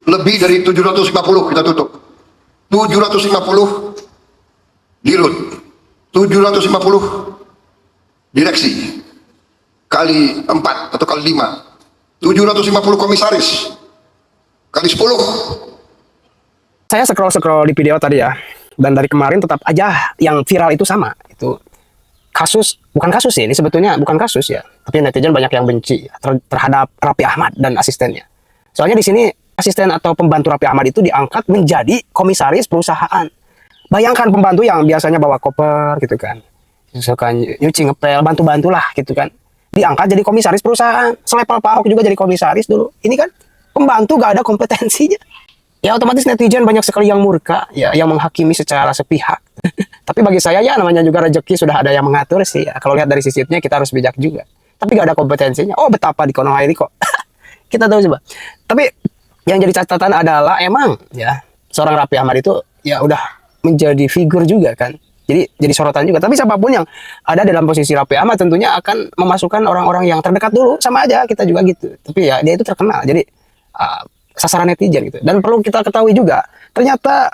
Lebih dari 750 kita tutup. 750 dirut, 750 direksi, kali 4 atau kali 5, 750 komisaris, kali 10. Saya scroll di video tadi ya, dan dari kemarin tetap aja yang viral itu sama. Itu kasus, bukan kasus sih, ini sebetulnya bukan kasus ya, tapi netizen banyak yang benci terhadap Raffi Ahmad dan asistennya. Soalnya di sini asisten atau pembantu Raffi Ahmad itu diangkat menjadi komisaris perusahaan. Bayangkan pembantu yang biasanya bawa koper gitu kan, suka nyuci ngepel, bantu-bantulah gitu kan, diangkat jadi komisaris perusahaan. Selevel Pak Ahok juga jadi komisaris dulu. Ini kan pembantu gak ada kompetensinya. Ya otomatis netizen banyak sekali yang murka, ya, yang menghakimi secara sepihak. Tapi bagi saya ya namanya juga rezeki sudah ada yang mengatur sih. Ya. Kalau lihat dari sisinya kita harus bijak juga. Tapi gak ada kompetensinya. Oh betapa di kono ini kok. Kita tahu coba. Tapi yang jadi catatan adalah emang ya seorang Raffi Ahmad itu ya udah menjadi figur juga kan. Jadi sorotan juga. Tapi siapapun yang ada dalam posisi Raffi Ahmad tentunya akan memasukkan orang-orang yang terdekat dulu, sama aja kita juga gitu. Tapi ya dia itu terkenal. Jadi sasaran netizen gitu. Dan perlu kita ketahui juga, ternyata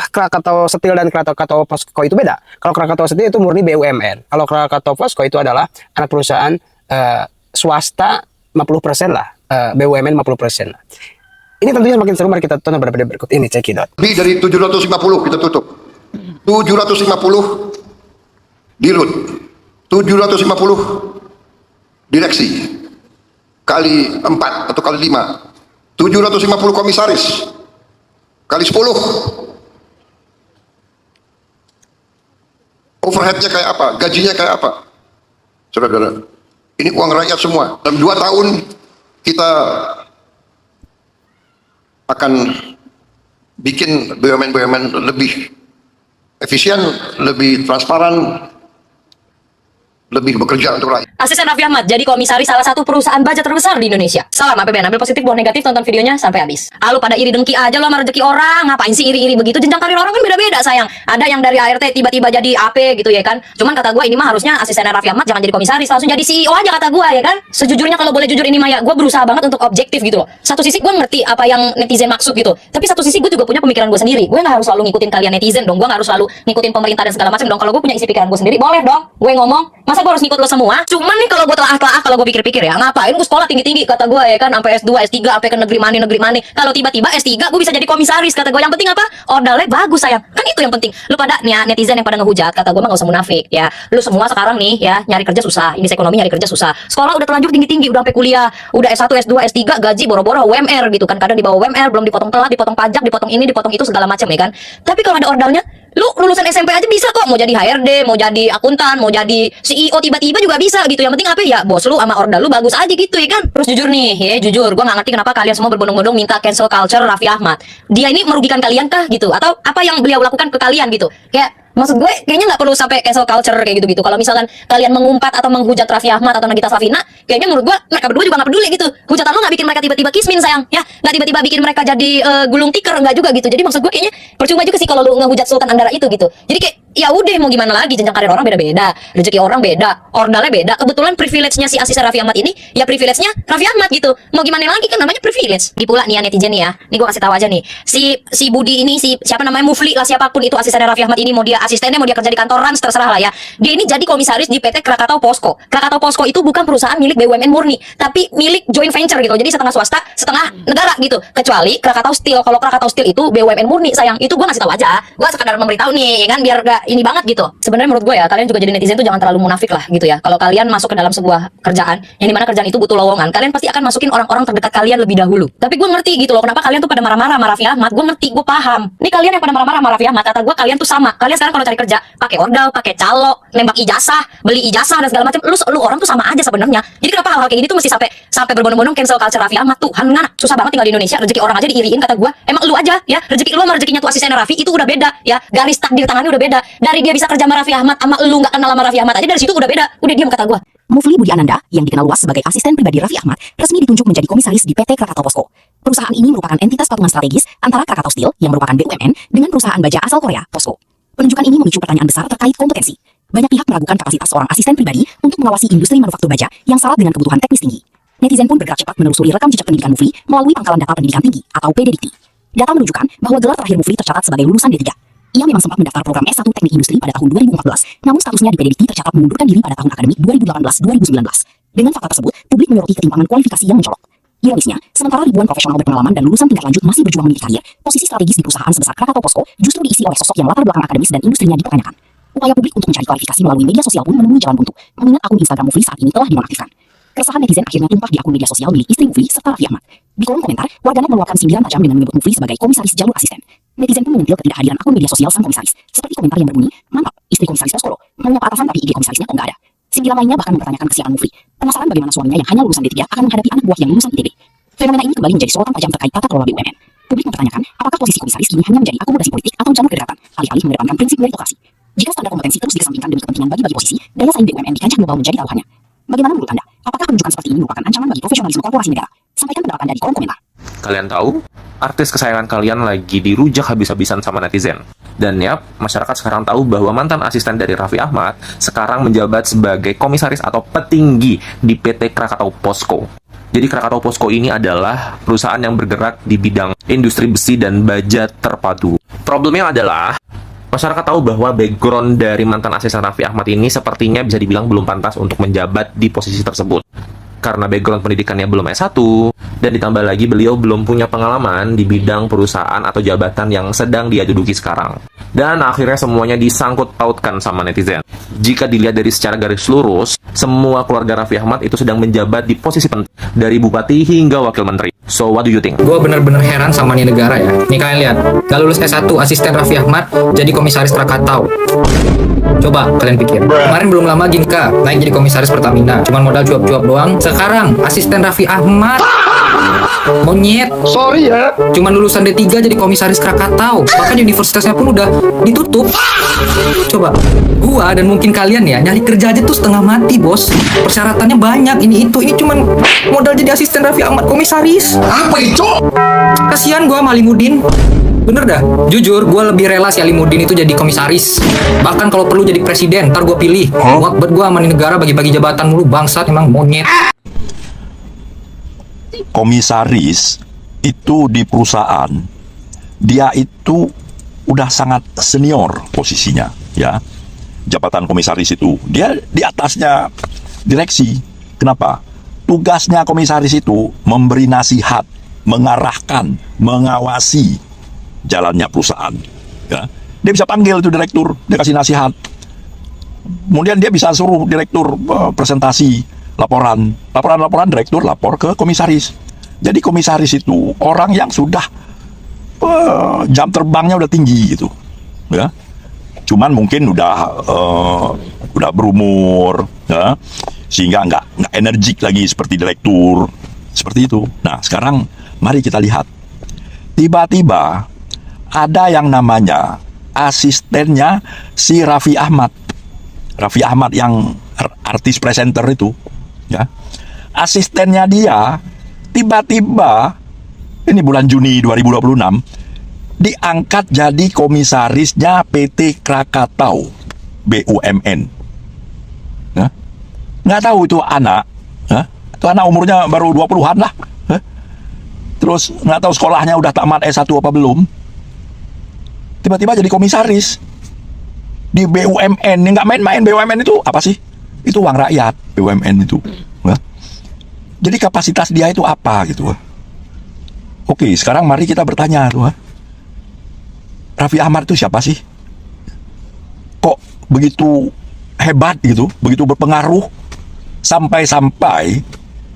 Krakatau Steel dan Krakatau Posko itu beda. Kalau Krakatau Steel itu murni BUMN. Kalau Krakatau Posko itu adalah anak perusahaan swasta 50% lah, BUMN 50% lah. Ini tentunya semakin seru, mari kita tonton pada video berikut ini, cekidot. Lebih dari 750 kita tutup. 750 dirut, 750 direksi, kali 4 atau kali 5, 750 komisaris, kali 10. Overheadnya kayak apa? Gajinya kayak apa? Saudara-saudara, ini uang rakyat semua. Dalam 2 tahun kita akan bikin BUMN lebih efisien, lebih transparan, lebih bekerja untuk rakyat. Asisten Raffi Ahmad jadi komisaris salah satu perusahaan baja terbesar di Indonesia. Salam APBN, ambil positif, buang negatif, tonton videonya sampai habis. Lu pada iri dengki aja lo sama rezeki orang, ngapain sih iri-iri begitu? Jenjang karir orang kan beda-beda sayang. Ada yang dari ART tiba-tiba jadi AP gitu ya kan. Cuman kata gue ini mah harusnya asisten Raffi Ahmad jangan jadi komisaris, langsung jadi CEO aja kata gue ya kan. Sejujurnya kalau boleh jujur ini mah ya, gue berusaha banget untuk objektif gitu loh. Satu sisi gue ngerti apa yang netizen maksud gitu, tapi satu sisi gue juga punya pemikiran gue sendiri. Gue gak harus selalu ngikutin kalian netizen dong, gue gak harus selalu ngikutin pemerintah dan segala macam dong. Kalau gue punya isi pikiran gue sendiri, boleh dong gue ngomong. Masa gue harus ngikut lo semua? Cuman nih kalau gue telah kalau gue pikir-pikir ya, ngapain gue sekolah tinggi-tinggi kata gue ya kan, sampai S2, S3, sampai ke negeri mana. Kalau tiba-tiba S3 gue bisa jadi komisaris kata gue. Yang penting apa? Ordalnya bagus sayang. Kan itu yang penting. Lu pada nih ya, netizen yang pada ngehujat, kata gue mah gak usah munafik ya. Lu semua sekarang nih ya nyari kerja susah. Ini ekonomi nyari kerja susah. Sekolah udah terlanjur tinggi-tinggi, udah sampai kuliah, udah S1, S2, S3, gaji boro-boro UMR gitu kan. Kadang di bawah UMR, belum dipotong telat, dipotong pajak, dipotong ini, dipotong itu segala macam ya kan. Tapi kalau ada ordalnya, lu lulusan SMP aja bisa kok, mau jadi HRD, mau jadi akuntan, mau jadi CEO tiba-tiba juga bisa gitu. Yang penting apa ya, bos lu sama ordal lu bagus aja gitu ya kan. Terus jujur nih ya, jujur gua nggak ngerti kenapa kalian semua berbondong-bondong minta cancel culture Raffi Ahmad. Dia ini merugikan kalian kah gitu, atau apa yang beliau lakukan ke kalian gitu? Kayak maksud gue kayaknya nggak perlu sampai cancel culture kayak gitu-gitu. Kalau misalkan kalian mengumpat atau menghujat Raffi Ahmad atau Nagita Slavina, kayaknya menurut gue mereka berdua juga nggak peduli gitu. Hujatan lu nggak bikin mereka tiba-tiba kismin sayang, ya nggak tiba-tiba bikin mereka jadi gulung tikar, nggak juga gitu. Jadi maksud gue kayaknya percuma juga sih kalau lu ngehujat Sultan Andara itu gitu. Jadi kayak ya udah mau gimana lagi, jenjang karir orang beda-beda, rezeki orang beda, ordalnya beda. Kebetulan privilege-nya si asisten Raffi Ahmad ini ya privilege-nya Raffi Ahmad gitu. Mau gimana lagi kan namanya privilege. Di pula nih ya netizen nih ya. Nih gue kasih tahu aja nih. Si Budi ini, si siapa namanya, Mufli lah, siapapun itu asisten Raffi Ahmad ini, mau dia asistennya, mau dia kerja di kantor Rans, terserah lah ya. Dia ini jadi komisaris di PT Krakatau Posko. Krakatau Posko itu bukan perusahaan milik BUMN murni, tapi milik joint venture gitu. Jadi setengah swasta, setengah negara gitu. Kecuali Krakatau Steel. Kalau Krakatau Steel itu BUMN murni sayang. Itu gue ngasih tahu aja. Gue sekadar memberitahu nih kan, biar gak ini banget gitu. Sebenarnya menurut gue ya, kalian juga jadi netizen tuh jangan terlalu munafik lah gitu ya. Kalau kalian masuk ke dalam sebuah kerjaan yang dimana kerjaan itu butuh lowongan, kalian pasti akan masukin orang-orang terdekat kalian lebih dahulu. Tapi gue ngerti gitu loh, kenapa kalian tuh pada marah-marah sama Raffi Ahmad. Gue ngerti, gue paham. Nih kalian yang pada marah-marah sama Raffi Ahmad, kata gue kalian tuh sama. Kalian sekarang kalau cari kerja pakai ordal, pakai calo, nembak ijazah, beli ijazah dan segala macam. Lu orang tuh sama aja sebenarnya. Jadi kenapa hal-hal kayak gini tuh mesti sampai berbondong-bondong cancel culture Raffi Ahmad tuh? Ngana, susah banget tinggal di Indonesia, rezeki orang aja diiriin kata gue. Emang lu aja ya, rezeki lu sama rezekinya tuh asisten Raffi itu udah beda ya. Garis takdir tangannya udah beda. Dari dia bisa kerja sama Raffi Ahmad sama lu nggak kenal sama Raffi Ahmad aja, dari situ udah beda. Udah diam kata gue. Mufli Budi Ananda, yang dikenal luas sebagai asisten pribadi Raffi Ahmad, resmi ditunjuk menjadi komisaris di PT Krakatau Posko. Perusahaan ini merupakan entitas patungan strategis antara Krakatau Steel, yang merupakan BUMN, dengan perusahaan baja asal Korea, Posko. Penunjukan ini memicu pertanyaan besar terkait kompetensi. Banyak pihak meragukan kapasitas seorang asisten pribadi untuk mengawasi industri manufaktur baja yang syarat dengan kebutuhan teknis tinggi. Netizen pun bergerak cepat menelusuri rekam jejak pendidikan Mufli melalui Pangkalan Data Pendidikan Tinggi atau PDDT. Data menunjukkan bahwa gelar terakhir Mufli tercatat sebagai lulusan D3. Ia memang sempat mendaftar program S1 Teknik Industri pada tahun 2014, namun statusnya di PDDT tercatat mengundurkan diri pada tahun akademik 2018-2019. Dengan fakta tersebut, publik menyoroti ketimpangan kualifikasi yang mencolok. Ironisnya, sementara ribuan profesional berpengalaman dan lulusan tingkat lanjut masih berjuang memiliki karir, posisi strategis di perusahaan sebesar Krakatau Posko justru diisi oleh sosok yang latar belakang akademis dan industrinya dipertanyakan. Upaya publik untuk mencari klarifikasi melalui media sosial pun menemui jalan buntu, mengingat akun Instagram Mufli saat ini telah dinonaktifkan. Keresahan netizen akhirnya tumpah di akun media sosial milik istri Mufli serta Raffi Ahmad. Di kolom komentar, warganet meluapkan sindiran tajam dengan menyebut Mufli sebagai komisaris jalur asisten. Netizen pun menyentil ketidakhadiran akun media sosial sang komisaris, seperti komentar yang berbunyi, "Mantap, istri komisaris Posko, maunya Pak Atasan tapi IG komisarisnya kok nggak ada." Sindiran lainnya bahkan mempertanyakan kesiapan Mufli, penasaran bagaimana suaminya yang hanya lulusan D3 akan menghadapi anak buah yang lulusan ITB. Fenomena ini kembali menjadi sorotan tajam terkait tata kelola BUMN. Publik mempertanyakan apakah posisi komisaris kini hanya menjadi akomodasi politik atau janur kedekatan, alih-alih mengedepankan prinsip meritokrasi. Jika standar kompetensi terus dikesampingkan demi kepentingan bagi-bagi posisi, daya saing BUMN di kancah global menjadi taruhannya. Bagaimana menurut Anda? Apakah penunjukan seperti ini merupakan ancaman bagi profesionalisme korporasi negara? Sampaikan pendapat Anda di kolom komentar. Kalian tahu, artis kesayangan kalian lagi dirujak habis-habisan sama netizen. Dan ya, masyarakat sekarang tahu bahwa mantan asisten dari Raffi Ahmad sekarang menjabat sebagai komisaris atau petinggi di PT Krakatau Posko. Jadi Krakatau Posko ini adalah perusahaan yang bergerak di bidang industri besi dan baja terpadu. Problemnya adalah masyarakat tahu bahwa background dari mantan asisten Raffi Ahmad ini sepertinya bisa dibilang belum pantas untuk menjabat di posisi tersebut. Karena background pendidikannya belum S1, dan ditambah lagi beliau belum punya pengalaman di bidang perusahaan atau jabatan yang sedang dia duduki sekarang. Dan akhirnya semuanya disangkut pautkan sama netizen. Jika dilihat dari secara garis lurus, semua keluarga Raffi Ahmad itu sedang menjabat di posisi penting, dari bupati hingga wakil menteri. So, what do you think? Gue bener-bener heran sama nih negara ya. Nih kalian lihat, gak lulus S1 asisten Raffi Ahmad jadi komisaris Krakatau. Coba kalian pikir, kemarin belum lama Ginka naik jadi komisaris Pertamina, cuman modal cuap-cuap doang. Sekarang asisten Raffi Ahmad, monyet, Sorry ya. cuman lulusan D3 jadi komisaris Krakatau. Bahkan universitasnya pun udah ditutup. Coba, gua dan mungkin kalian ya nyari kerja aja tuh setengah mati bos. Persyaratannya banyak, ini cuman modal jadi asisten Raffi Ahmad komisaris. Apa itu? Kasihan gua sama Alimuddin. Bener dah, jujur gue lebih rela si Alimuddin itu jadi komisaris. Bahkan kalau perlu jadi presiden, ntar gue pilih. Buat gue sama nih negara bagi-bagi jabatan mulu, bangsat emang monyet. Komisaris itu di perusahaan, dia itu udah sangat senior posisinya, ya. Jabatan komisaris itu, dia di atasnya direksi. Kenapa? Tugasnya komisaris itu memberi nasihat, mengarahkan, mengawasi jalannya perusahaan, ya. Dia bisa panggil itu direktur, dia kasih nasihat. Kemudian dia bisa suruh direktur presentasi laporan direktur lapor ke komisaris. Jadi komisaris itu orang yang sudah jam terbangnya udah tinggi gitu, ya. Cuman mungkin udah berumur, ya, sehingga nggak energik lagi seperti direktur seperti itu. Nah sekarang mari kita lihat, tiba-tiba ada yang namanya asistennya si Raffi Ahmad yang artis presenter itu, ya. Asistennya dia tiba-tiba ini bulan Juni 2026 diangkat jadi komisarisnya PT Krakatau BUMN, ya. Nggak tahu itu anak, ya. Itu anak umurnya baru 20-an lah, ya. Terus nggak tahu sekolahnya udah tamat S1 apa belum, tiba-tiba jadi komisaris di BUMN. Nggak main-main. BUMN itu apa sih? Itu uang rakyat, BUMN itu, ya. Jadi kapasitas dia itu apa gitu. Oke, sekarang mari kita bertanya tuh, Raffi Ahmad itu siapa sih? Kok begitu hebat gitu, begitu berpengaruh sampai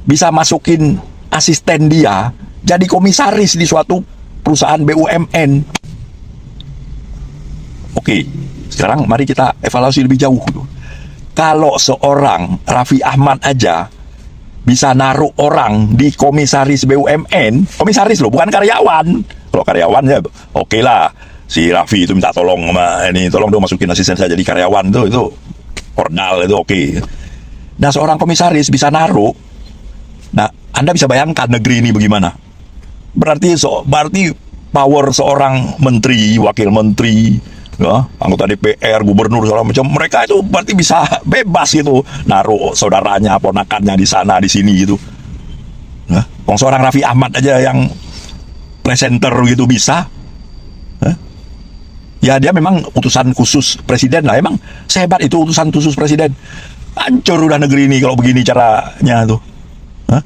bisa masukin asisten dia jadi komisaris di suatu perusahaan BUMN. Oke, sekarang mari kita evaluasi lebih jauh. Kalau seorang Raffi Ahmad aja bisa naruh orang di komisaris BUMN, komisaris loh, bukan karyawan. Kalau karyawan ya oke lah, si Raffi itu minta tolong sama ini, tolong dong masukin asisten saya jadi karyawan, itu ordal, itu oke. Nah seorang komisaris bisa naruh. Nah Anda bisa bayangkan negeri ini bagaimana. Berarti power seorang menteri, wakil menteri, ya, anggota DPR, gubernur, segala macam, mereka itu berarti bisa bebas gitu naruh saudaranya, ponakannya di sana di sini gitu. Wong seorang Raffi Ahmad aja yang presenter gitu bisa. Hah? Ya dia memang utusan khusus presiden lah. Emang sehebat itu utusan khusus presiden. Hancur udah negeri ini kalau begini caranya tuh. Hah?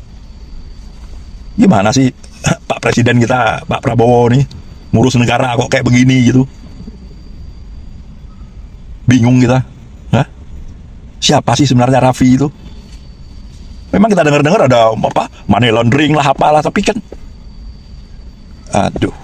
Gimana sih Pak Presiden kita, Pak Prabowo nih, ngurus negara kok kayak begini gitu? Bingung kita. Hah? Siapa sih sebenarnya Raffi itu? Memang kita dengar-dengar ada apa money laundering lah apalah, tapi kan aduh.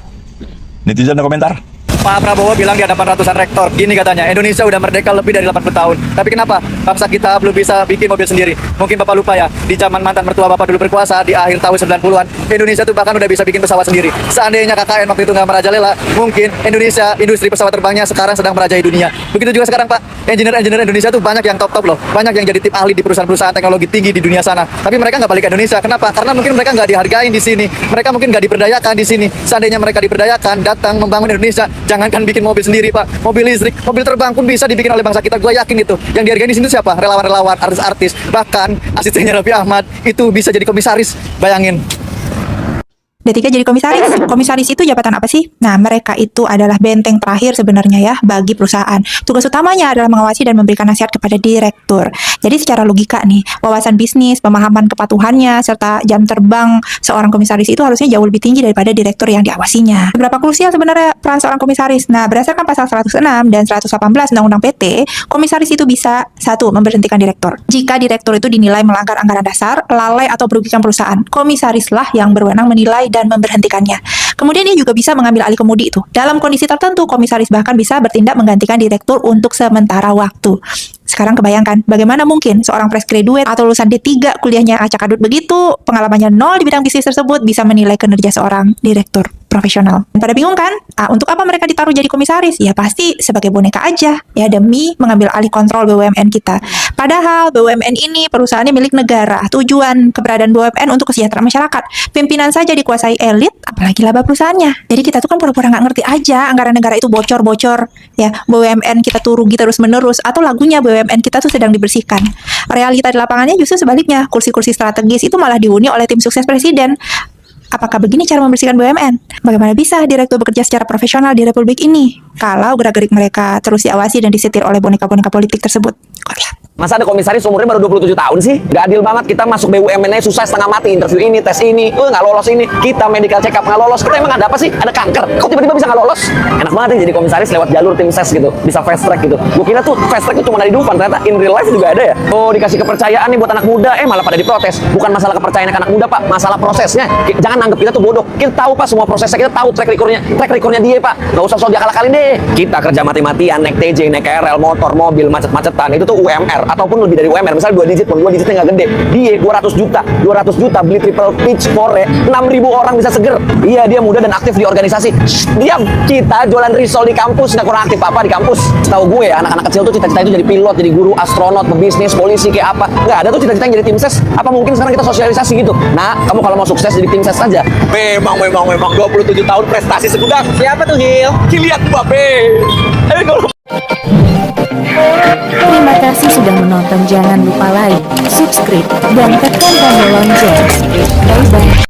Netizen ada komentar. Pak Prabowo bilang di hadapan ratusan rektor, gini katanya, Indonesia udah merdeka lebih dari 80 tahun. Tapi kenapa bangsa kita belum bisa bikin mobil sendiri? Mungkin Bapak lupa ya, di zaman mantan mertua Bapak dulu berkuasa di akhir tahun 90-an, Indonesia tuh bahkan udah bisa bikin pesawat sendiri. Seandainya KKN waktu itu nggak merajalela, mungkin Indonesia, industri pesawat terbangnya sekarang sedang merajai dunia. Begitu juga sekarang Pak, engineer-engineer Indonesia tuh banyak yang top-top loh. Banyak yang jadi tim ahli di perusahaan-perusahaan teknologi tinggi di dunia sana. Tapi mereka nggak balik ke Indonesia. Kenapa? Karena mungkin mereka nggak dihargain di sini. Mereka mungkin nggak diberdayakan di sini. Seandainya mereka diberdayakan, datang membangun Indonesia, jangankan bikin mobil sendiri Pak, mobil listrik, mobil terbang pun bisa dibikin oleh bangsa kita. Gue yakin itu. Yang dihargai di sini siapa? Relawan-relawan, artis-artis, bahkan asistennya Raffi Ahmad itu bisa jadi komisaris. Bayangin. D3 jadi komisaris. Komisaris itu jabatan apa sih? Nah, mereka itu adalah benteng terakhir sebenarnya ya bagi perusahaan. Tugas utamanya adalah mengawasi dan memberikan nasihat kepada direktur. Jadi secara logika nih, wawasan bisnis, pemahaman kepatuhannya, serta jam terbang seorang komisaris itu harusnya jauh lebih tinggi daripada direktur yang diawasinya. Berapa krusial sebenarnya peran seorang komisaris? Nah, berdasarkan pasal 106 dan 118 Undang-Undang PT, komisaris itu bisa 1. Memberhentikan direktur. Jika direktur itu dinilai melanggar anggaran dasar, lalai atau merugikan perusahaan, komisarislah yang berwenang menilai dan memberhentikannya. Kemudian dia juga bisa mengambil alih kemudi itu. Dalam kondisi tertentu, komisaris bahkan bisa bertindak menggantikan direktur untuk sementara waktu. Sekarang kebayangkan, bagaimana mungkin seorang fresh graduate atau lulusan D3 kuliahnya acak adut begitu, pengalamannya nol di bidang bisnis tersebut bisa menilai kinerja seorang direktur profesional. Pada bingung kan? Untuk apa mereka ditaruh jadi komisaris? Ya pasti sebagai boneka aja, ya demi mengambil alih kontrol BUMN kita. Padahal BUMN ini perusahaannya milik negara. Tujuan keberadaan BUMN untuk kesejahteraan masyarakat. Pimpinan saja dikuasai elit, apalagi laba perusahaannya. Jadi kita tuh kan pura-pura nggak ngerti aja anggaran negara itu bocor-bocor. Ya, BUMN kita tuh rugi terus-menerus, atau lagunya BUMN kita tuh sedang dibersihkan. Realita di lapangannya justru sebaliknya. Kursi-kursi strategis itu malah dihuni oleh tim sukses presiden. Apakah begini cara membersihkan BUMN? Bagaimana bisa direktur bekerja secara profesional di republik ini kalau gerak-gerik mereka terus diawasi dan disetir oleh boneka-boneka politik tersebut? Masa ada komisaris umurnya baru 27 tahun sih? Gak adil banget, kita masuk BUMN aja susah setengah mati, interview ini, tes ini, nggak lolos ini, kita medical check up nggak lolos, kita emang ada apa sih? Ada kanker, kok tiba-tiba bisa nggak lolos? Enak banget ya jadi komisaris lewat jalur tim ses gitu, bisa fast track gitu. Gue kira tuh fast track itu cuma dari Dufan, ternyata in real life juga ada ya. Oh, dikasih kepercayaan nih buat anak muda, malah pada diprotes. Bukan masalah kepercayaan anak muda Pak, masalah prosesnya. Jangan anggap kita tuh bodoh, kita tahu Pak semua prosesnya, kita tahu track recordnya dia Pak. Nggak usah soal diakal-akalin deh. Kita kerja mati-matian, naik TJ, naik KRL, motor, mobil, macet-macetan, itu tuh UMR ataupun lebih dari UMR. Misalnya 2 digit pun, 2 digitnya nggak gede. Dia 200 juta beli triple pitch Fore, 6.000 orang bisa seger. Iya, dia muda dan aktif di organisasi. Diam, kita jualan risol di kampus, nggak kurang aktif apa di kampus. Setahu gue ya, anak-anak kecil tuh cita-cita itu jadi pilot, jadi guru, astronot, pebisnis, polisi, kayak apa. Nggak ada tuh cita-cita yang jadi tim ses. Apa mungkin sekarang kita sosialisasi gitu? Nah, kamu kalau mau sukses jadi tim ses saja. Memang 27 tahun prestasi segudang. Siapa tuh, Gil? Kylian Mbappe. Terima kasih sudah menonton. Jangan lupa like, subscribe, dan tekan tombol lonceng. Bye-bye.